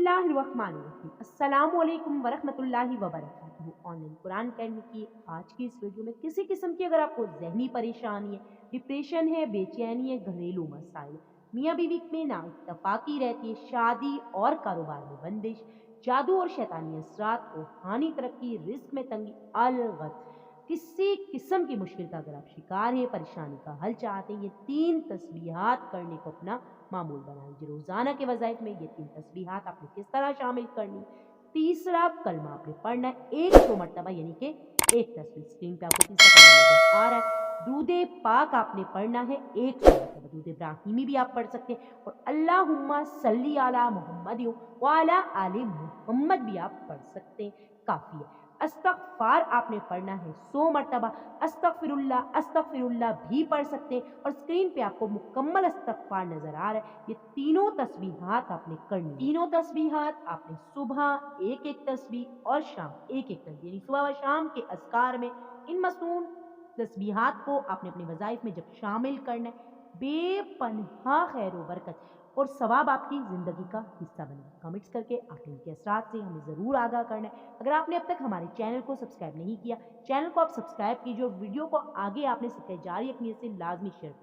बिस्मिल्लाहिर्रहमानिर्रहीम। अस्सलामुअलैकुम वरहमतुल्लाहि वबरकातुहू। ऑनलाइन कुरान पढ़ने की आज की इस वीडियो में किसी किस्म की अगर आपको जहनी परेशानी है, डिप्रेशन है, बेचैनी है, घरेलू मसाइल, मियाँ बीवी में नाइत्तफाकी रहती है, शादी और कारोबार में बंदिश, जादू और शैतानी असरात, रूहानी तरक्की, रिस्क में तंगी, अलगत, किसी किस्म की मुश्किल का अगर आप शिकार हैं, परेशानी का हल चाहते हैं, ये 3 तस्बीहात करने को अपना मामूल बनाएं। रोजाना के वज़ाइफ में ये 3 तस्बीहात आपने किस तरह शामिल करनी। तीसरा कलमा आपने पढ़ना है 100 मरतबा, यानी कि एक तस्बीह। स्क्रीन पे आपको तीसरा कलमा नजर आ रहा है। दूदे पाक आपने पढ़ना है 100 मरतबा। दूद इब्राहिमी भी आप पढ़ सकते हैं और अल्लाहुम्मा सल्ली अला मुहम्मद व अला आले मुहम्मद भी आप पढ़ सकते हैं, काफी है। अस्तगफार आपने पढ़ना है 100 मरतबा। अस्तगफिरुल्लाह भी पढ़ सकते हैं और स्क्रीन पे आपको मुकम्मल अस्तगफार नजर आ रहा है। ये तीनों तस्बीहात आपने करनी है। तीनों तस्बीहात आपने सुबह एक एक तस्बीह और शाम एक एक तस्बीह, यानी सुबह व शाम के अज़कार में इन मसून तस्बीहात को आपने अपने वज़ाइफ में जब शामिल करना है, बेपनाह खैर व बरकत और सवाब आपकी ज़िंदगी का हिस्सा बनेगा। कमेंट्स करके आपने इनके असरात से हमें ज़रूर आगाह करना है। अगर आपने अब तक हमारे चैनल को सब्सक्राइब नहीं किया, चैनल को आप सब्सक्राइब कीजिए और वीडियो को आगे आपने सिक्के जारी अपनी से लाजमी शेयर